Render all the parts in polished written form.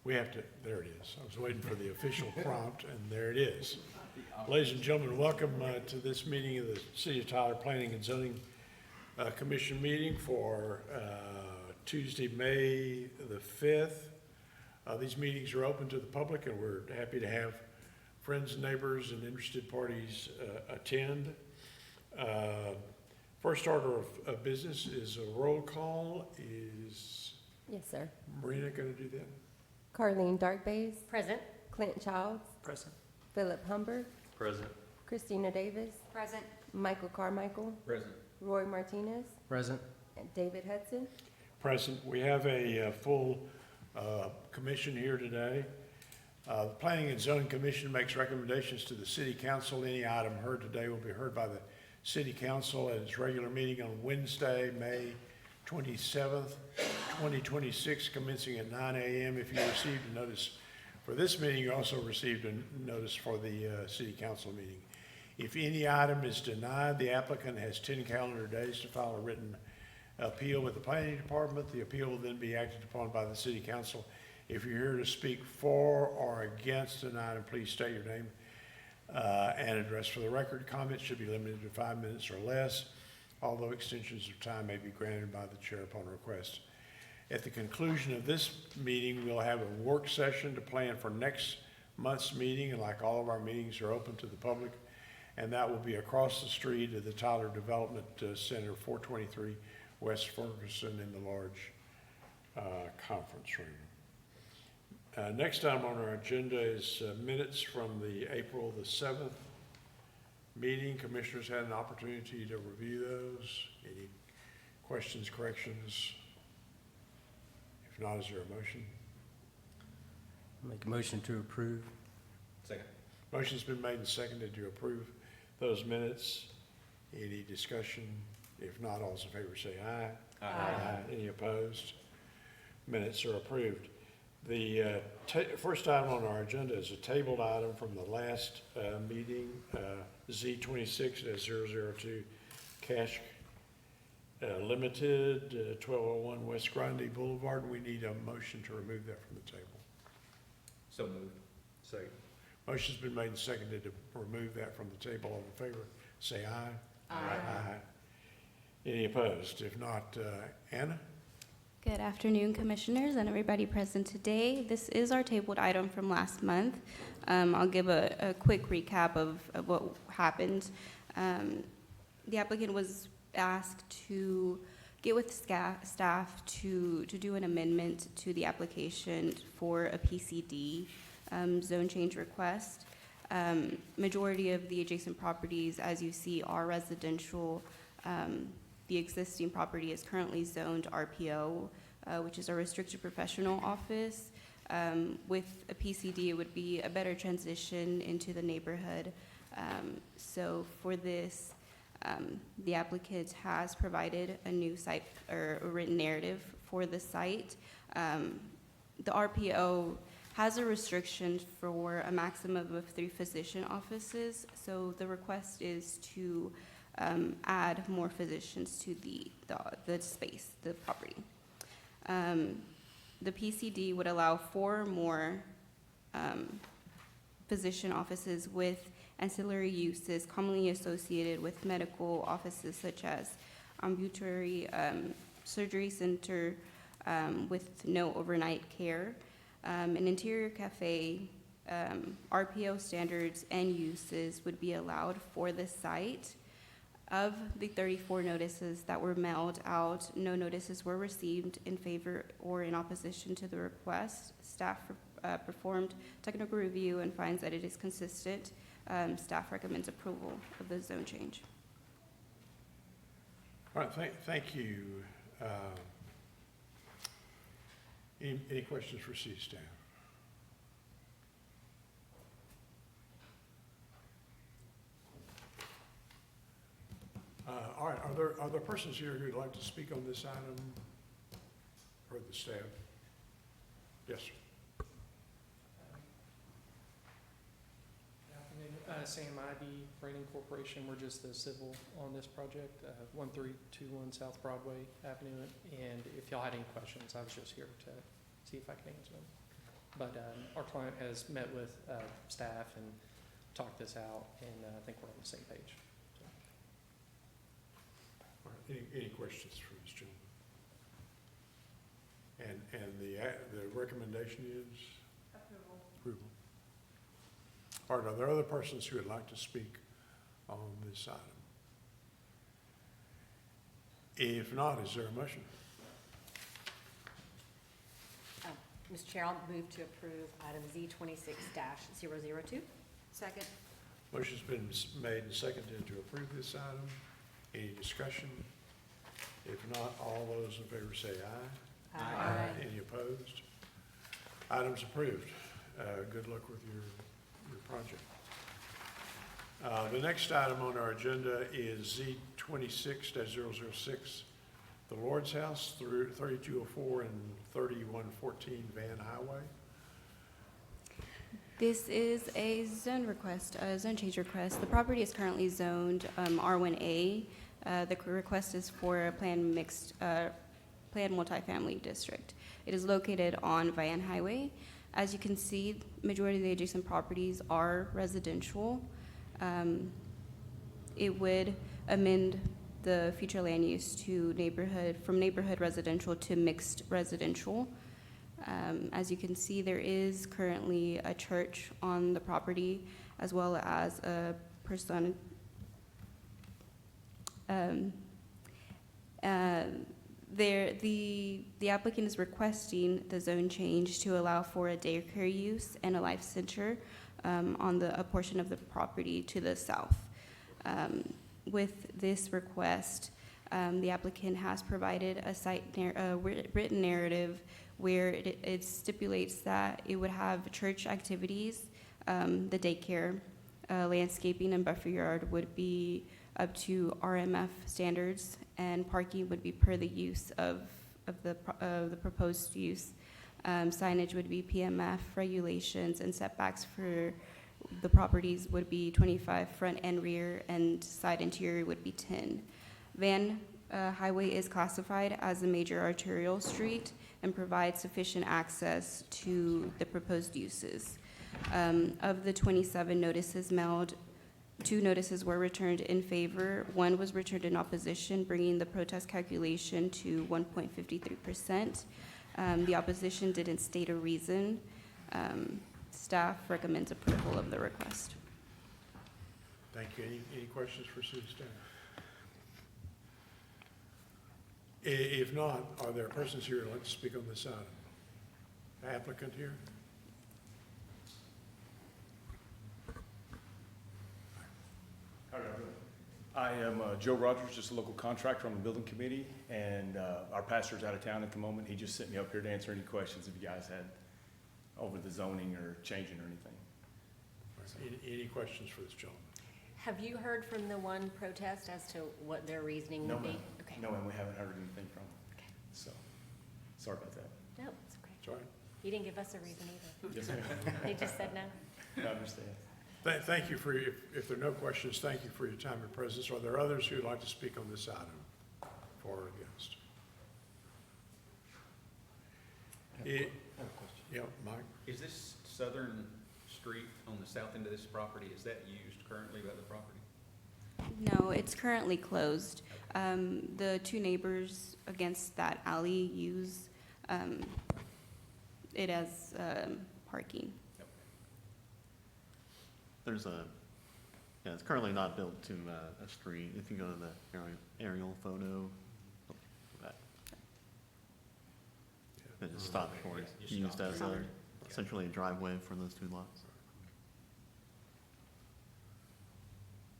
We have to, there it is. I was waiting for the official prompt, and there it is. Ladies and gentlemen, welcome to this meeting of the City of Tyler Planning and Zoning Commission meeting for Tuesday, May the 5th. These meetings are open to the public, and we're happy to have friends, neighbors, and interested parties attend. First order of business is a roll call. Is Yes, sir. Marina going to do that? Carlene Darkbays, Present. Clint Childs, Present. Philip Humber, Present. Christina Davis, Present. Michael Carmichael, Present. Roy Martinez, Present. and David Hudson. Present. We have a full commission here today. The Planning and Zoning Commission makes recommendations to the City Council. Any item heard today will be heard by the City Council at its regular meeting on Wednesday, May 27th, 2026, commencing at 9 a.m. If you received a notice for this meeting, you also received a notice for the City Council meeting. If any item is denied, the applicant has 10 calendar days to file a written appeal with the Planning Department. The appeal will then be acted upon by the City Council. If you're here to speak for or against an item, please state your name and address for the record. Comments should be limited to 5 minutes or less, although extensions of time may be granted by the chair upon request. At the conclusion of this meeting, we'll have a work session to plan for next month's meeting, and like all of our meetings are open to the public, and that will be across the street at the Tyler Development Center, 423 West Ferguson, in the large conference room. Next item on our agenda is minutes from the April the 7th meeting. Commissioners had an opportunity to review those. Any questions, corrections? If not, is there a motion? Make a motion to approve. Second. Motion's been made and seconded to approve those minutes. Any discussion? If not, all those in favor say aye. Aye. Any opposed? Minutes are approved. The first item on our agenda is a tabled item from the last meeting, Z26-002 Cash Limited, 1201 West Grundy Boulevard. We need a motion to remove that from the table. So moved. Second. Motion's been made and seconded to remove that from the table. All in favor, say aye. Aye. Any opposed? If not, Anna? Good afternoon, Commissioners, and everybody present today. This is our tabled item from last month. I'll give a quick recap of what happened. The applicant was asked to get with staff to do an amendment to the application for a PCD zone change request. Majority of the adjacent properties, as you see, are residential. The existing property is currently zoned RPO, which is a restricted professional office. With a PCD, it would be a better transition into the neighborhood. So for this, the applicant has provided a new site or a written narrative for the site. The RPO has a restriction for a maximum of 3 physician offices. So the request is to add more physicians to the space, the property. The PCD would allow 4 more physician offices with ancillary uses commonly associated with medical offices such as ambulatory surgery center with no overnight care, an interior cafe. RPO standards and uses would be allowed for the site. Of the 34 notices that were mailed out, no notices were received in favor or in opposition to the request. Staff performed technical review and finds that it is consistent. Staff recommends approval of the zone change. All right, thank you. Any questions for city staff? All right, are there persons here who'd like to speak on this item or the staff? Yes, sir. Sam Ivy, Brandon Corporation, we're just the civil on this project, 1321 South Broadway Avenue. And if y'all had any questions, I was just here to see if I could answer them. But our client has met with staff and talked this out, and I think we're on the same page. All right, any questions for this gentleman? And the recommendation is? Approval. All right, are there other persons who would like to speak on this item? If not, is there a motion? Mr. Chair, I'll move to approve item Z26-002. Second. Motion's been made and seconded to approve this item. Any discussion? If not, all those in favor say aye. Aye. Any opposed? Item's approved. Good luck with your project. The next item on our agenda is Z26-006, the Lord's House through 3204 and 3114 Van Highway. This is a zone request, a zone change request. The property is currently zoned R1A. The request is for a planned multifamily district. It is located on Van Highway. As you can see, majority of the adjacent properties are residential. It would amend the future land use to from neighborhood residential to mixed residential. As you can see, there is currently a church on the property as well as a person. The applicant is requesting the zone change to allow for a daycare use and a life center on a portion of the property to the south. With this request, the applicant has provided a written narrative where it stipulates that it would have church activities, the daycare, landscaping and buffer yard would be up to RMF standards, and parking would be per the use of the proposed use. Signage would be PMF regulations, and setbacks for the properties would be 25 front and rear, and side interior would be 10. Van Highway is classified as a major arterial street and provides sufficient access to the proposed uses. Of the 27 notices mailed, 2 notices were returned in favor. 1 was returned in opposition, bringing the protest calculation to 1.53%. The opposition didn't state a reason. Staff recommends approval of the request. Thank you. Any questions for city staff? If not, are there persons here who would like to speak on this item? Applicant here? I am Joe Rogers, just a local contractor on the building committee, and our pastor's out of town at the moment. He just sent me up here to answer any questions if you guys had over the zoning or changing or anything. Any questions for this gentleman? Have you heard from the one protest as to what their reasoning No, would be? ma'am. Okay. No, and we haven't heard anything from him. Okay. So, sorry about that. No, it's okay. Sorry. You didn't give us a reason either. Yes, ma'am. They just said no. I understand. Thank you for, if there are no questions, thank you for your time and presence. Are there others who would like to speak on this item for or against? Yeah, Mike? Is this southern street on the south end of this property, is that used currently by the property? No, it's currently closed. The 2 neighbors against that alley use it as parking. There's it's currently not built to a street. If you go to the aerial photo, that it is stopped for, it's Just used stopped as there. essentially a driveway for those 2 lots.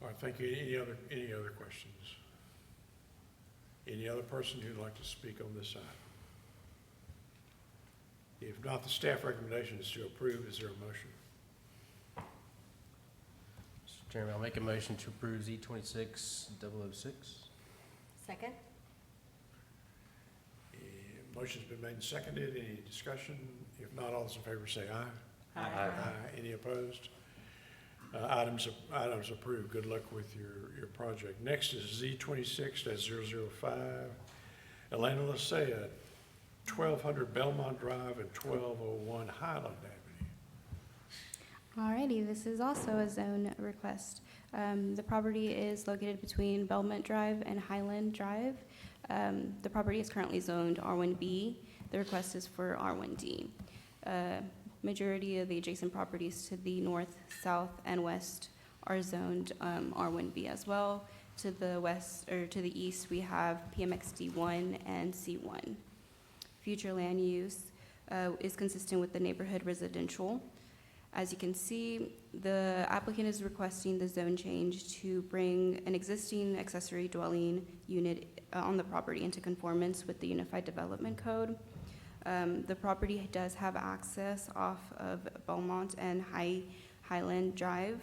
All right, thank you. Any other questions? Any other person who'd like to speak on this item? If not, the staff recommendation is to approve. Is there a motion? Mr. Chairman, I'll make a motion to approve Z26-006. Second? Motion's been made and seconded. Any discussion? If not, all those in favor say aye. Aye. Any opposed? Items approved. Good luck with your project. Next is Z26-005, Elena Lysia, 1200 Belmont Drive and 1201 Highland Avenue. Alrighty, this is also a zone request. The property is located between Belmont Drive and Highland Drive. The property is currently zoned R1B. The request is for R1D. Majority of the adjacent properties to the north, south, and west are zoned R1B as well. To the west, or to the east, we have PMXD1 and C1. Future land use is consistent with the neighborhood residential. As you can see, the applicant is requesting the zone change to bring an existing accessory dwelling unit on the property into conformance with the Unified Development Code. The property does have access off of Belmont and Highland Drive.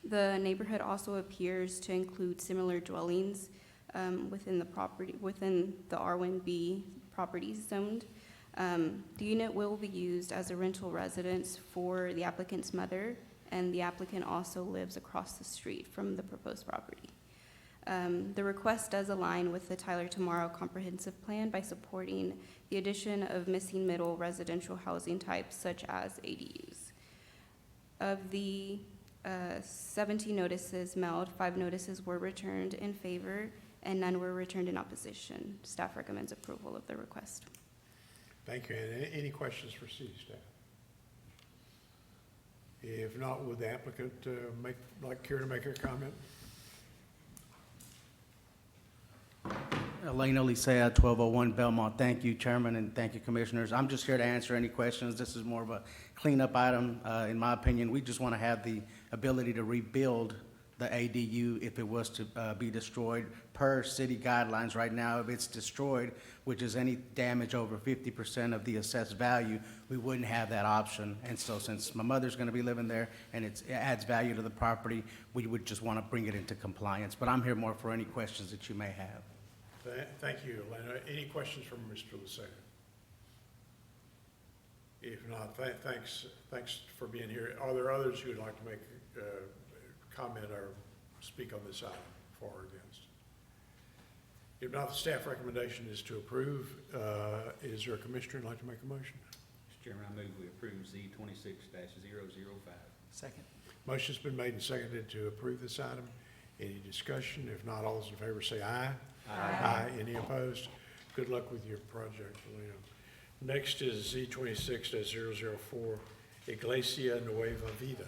The neighborhood also appears to include similar dwellings within the property, within the R1B properties zoned. The unit will be used as a rental residence for the applicant's mother, and the applicant also lives across the street from the proposed property. The request does align with the Tyler Tomorrow Comprehensive Plan by supporting the addition of missing middle residential housing types such as ADUs. Of the 17 notices mailed, 5 notices were returned in favor and none were returned in opposition. Staff recommends approval of the request. Thank you. And any questions for city staff? If not, would the applicant care to make a comment? Elaine Olisea, 1201 Belmont. Thank you, Chairman, and thank you, Commissioners. I'm just here to answer any questions. This is more of a cleanup item, in my opinion. We just want to have the ability to rebuild the ADU if it was to be destroyed per city guidelines. Right now, if it's destroyed, which is any damage over 50% of the assessed value, we wouldn't have that option. And so since my mother's going to be living there and it adds value to the property, we would just want to bring it into compliance. But I'm here more for any questions that you may have. Thank you, Elena. Any questions from Mr. Lasea? If not, thanks for being here. Are there others who would like to make comment or speak on this item, for or against? If not, the staff recommendation is to approve. Is there a commissioner who'd like to make a motion? Mr. Chairman, I move we approve Z 26-005. Second. Motion's been made and seconded to approve this item. Any discussion? If not, all those in favor say aye. Aye. Any opposed? Good luck with your project, Elena. Next is Z 26-004, Iglesia Nueva Vida.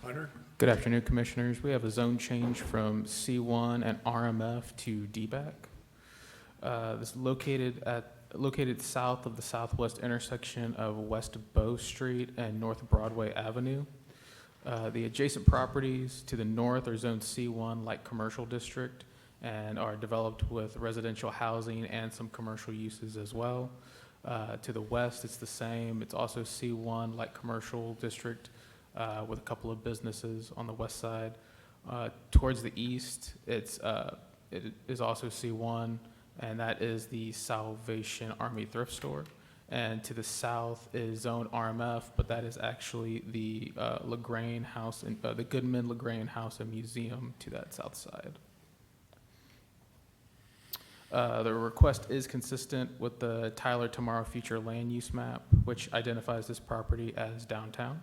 Hunter? Good afternoon, Commissioners. We have a zone change from C1 and RMF to DBAC. This is located south of the southwest intersection of West Bow Street and North Broadway Avenue. The adjacent properties to the north are zoned C1 Light Commercial District and are developed with residential housing and some commercial uses as well. To the west, it's the same. It's also C1 Light Commercial District with a couple of businesses on the west side. Towards the east, it is also C1, and that is the Salvation Army Thrift Store. And to the south is Zone RMF, but that is actually the LaGrange House, and the Goodman LaGrange House and Museum to that south side. The request is consistent with the Tyler Tomorrow Future Land Use Map, which identifies this property as downtown.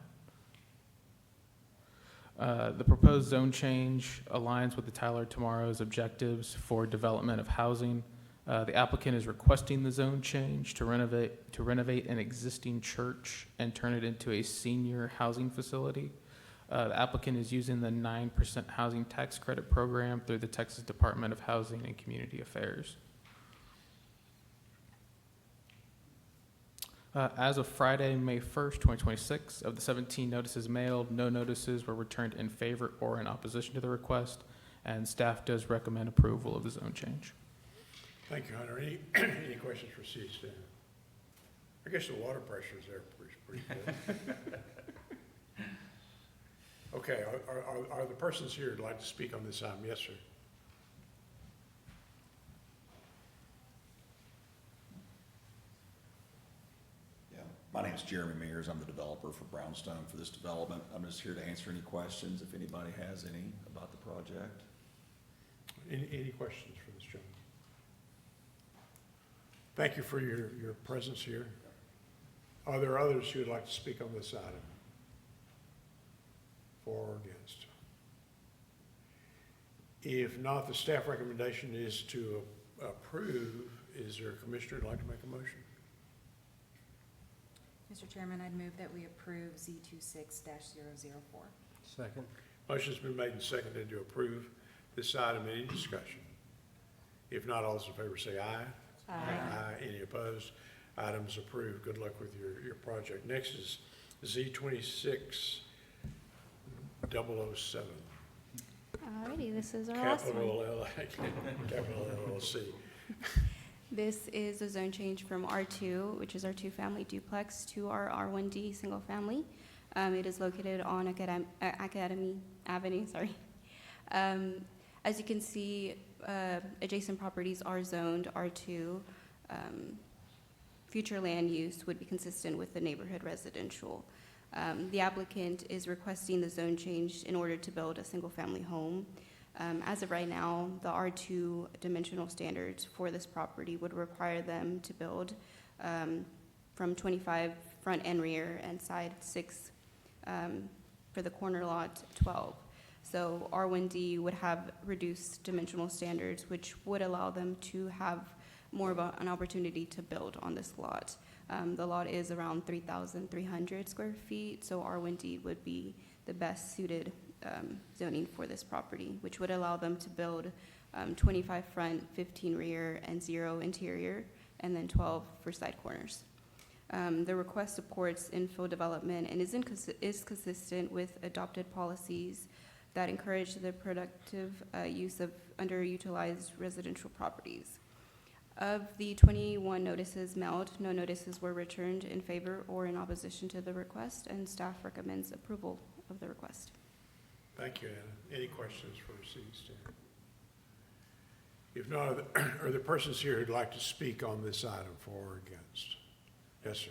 The proposed zone change aligns with the Tyler Tomorrow's objectives for development of housing. The applicant is requesting the zone change to renovate an existing church and turn it into a senior housing facility. The applicant is using the 9% housing tax credit program through the Texas Department of Housing and Community Affairs. As of Friday, May 1st, 2026, of the 17 notices mailed, no notices were returned in favor or in opposition to the request, and staff does recommend approval of the zone change. Thank you, Hunter. Any questions for city staff? I guess the water pressure is there pretty good. Okay, are the persons here who'd like to speak on this item? Yes, sir. Yeah, my name is Jeremy Mears. I'm the developer for Brownstone for this development. I'm just here to answer any questions if anybody has any about the project. Any questions for this gentleman? Thank you for your presence here. Are there others who would like to speak on this item? For or against? If not, the staff recommendation is to approve. Is there a commissioner who'd like to make a motion? Mr. Chairman, I'd move that we approve Z26-004. Second. Motion's been made and seconded to approve this item. Any discussion? If not, all those in favor say aye. Aye. Any opposed? Item's approved. Good luck with your project. Next is Z26-007. Alrighty, this is our last one. Capital LLC. This is a zone change from R2, which is our two-family duplex, to our R1D single-family. It is located on Academy Avenue, sorry. As you can see, adjacent properties are zoned R2. Future land use would be consistent with the neighborhood residential. The applicant is requesting the zone change in order to build a single-family home. As of right now, the R2 dimensional standards for this property would require them to build from 25 front and rear and side 6 for the corner lot 12. So R1D would have reduced dimensional standards, which would allow them to have more of an opportunity to build on this lot. The lot is around 3,300 square feet, so R1D would be the best suited zoning for this property, which would allow them to build 25 front, 15 rear, and 0 interior, and then 12 for side corners. The request supports infill development and is consistent with adopted policies that encourage the productive use of underutilized residential properties. Of the 21 notices mailed, no notices were returned in favor or in opposition to the request, and staff recommends approval of the request. Thank you, Anna. Any questions for C. If not, are there persons here who'd like to speak on this item for or against? Yes, sir.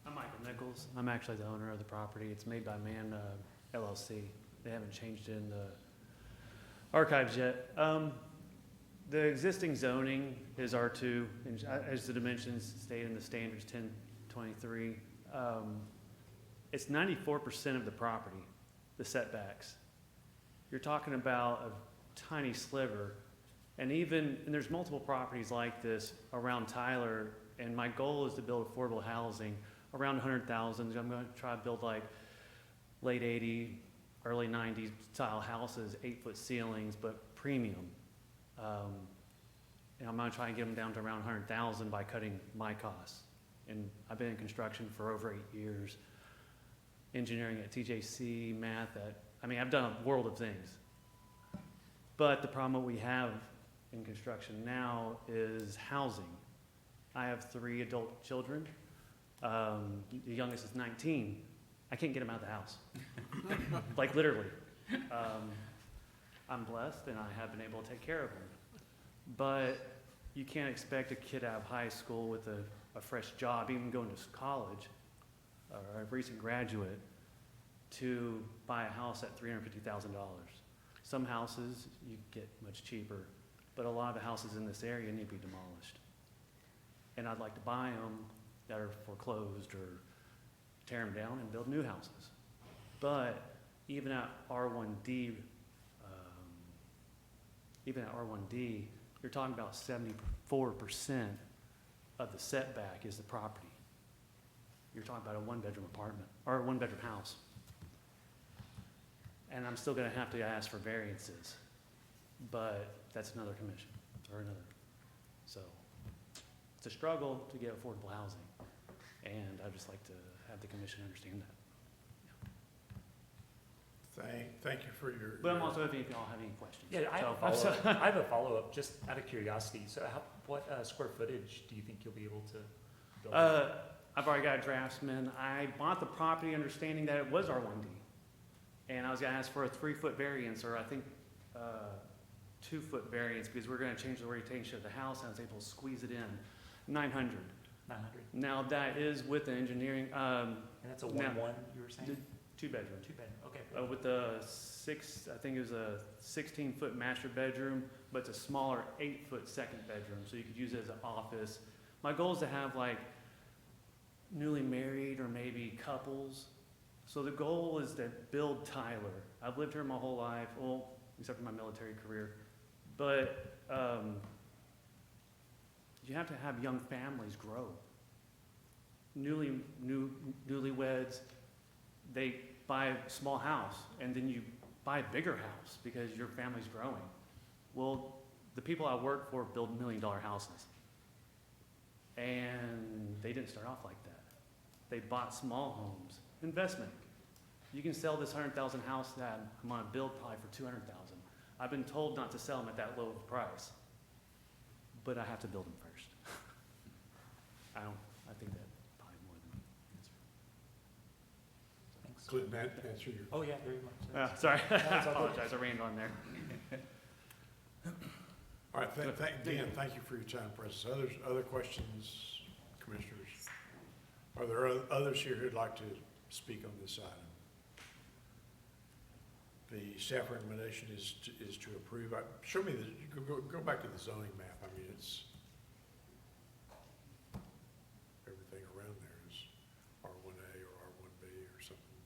I'm Michael Nichols. I'm actually the owner of the property. It's made by Man LLC. They haven't changed it in the archives yet. The existing zoning is R2, and as the dimensions state in the standards 1023. It's 94% of the property, the setbacks. You're talking about a tiny sliver, and there's multiple properties like this around Tyler, and my goal is to build affordable housing around 100,000. I'm going to try to build like late 80s, early 90s style houses, 8-foot ceilings, but premium. And I'm going to try and get them down to around 100,000 by cutting my costs. And I've been in construction for over 8 years, engineering at TJC, math I've done a world of things. But the problem that we have in construction now is housing. I have 3 adult children. The youngest is 19. I can't get him out of the house. Like literally. I'm blessed and I have been able to take care of him. But you can't expect a kid out of high school with a fresh job, even going to college, or a recent graduate, to buy a house at $350,000. Some houses you get much cheaper, but a lot of the houses in this area need to be demolished. And I'd like to buy them that are foreclosed or tear them down and build new houses. But even at R1D, you're talking about 74% of the setback is the property. You're talking about a 1-bedroom apartment or a 1-bedroom house. And I'm still going to have to ask for variances, but that's another commission or another. So it's a struggle to get affordable housing, and I'd just like to have the commission understand that. Thank you for your. But I'm also happy if y'all have any questions. Yeah, I have a follow-up, just out of curiosity. So what square footage do you think you'll be able to build? I've already got a draftsman. I bought the property understanding that it was R1D. And I was gonna ask for a 3-foot variance, or I think 2-foot variance, because we're gonna change the orientation of the house, and I was able to squeeze it in. 900. 900. Now that is with the engineering. And that's a 1-1, you were saying? Two-bedroom. Two-bedroom, okay. With the I think it was a 16-foot master bedroom, but it's a smaller 8-foot second bedroom, so you could use it as an office. My goal is to have like newly married or maybe couples. So the goal is to build Tyler. I've lived here my whole life, well, except for my military career. But you have to have young families grow. Newlyweds, they buy a small house, and then you buy a bigger house because your family's growing. Well, the people I work for build $1 million houses. And they didn't start off like that. They bought small homes. Investment. You can sell this 100,000 house that I'm gonna build probably for 200,000. I've been told not to sell them at that low of a price, but I have to build them first. I think that probably more than Thanks. Clinton, that answer your? Oh, yeah, very much. sorry, I That's all good. apologize, I ran on there. All right, again, thank you for your time, President. Other questions, Commissioners? Are there others here who'd like to speak on this item? The staff recommendation is to approve. Show me go back to the zoning map. I mean, it's, everything around there is R1A or R1B or something.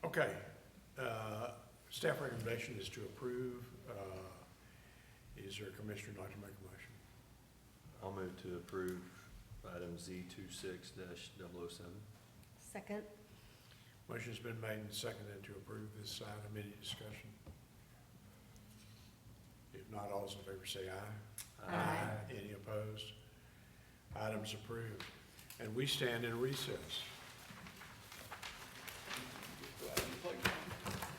Okay. Staff recommendation is to approve. Is there a commissioner who'd like to make a motion? I'll move to approve item Z26-007. Second. Motion's been made and seconded to approve this item. Any discussion? If not, all those in favor say aye. Aye. Any opposed? Item's approved. And we stand in recess.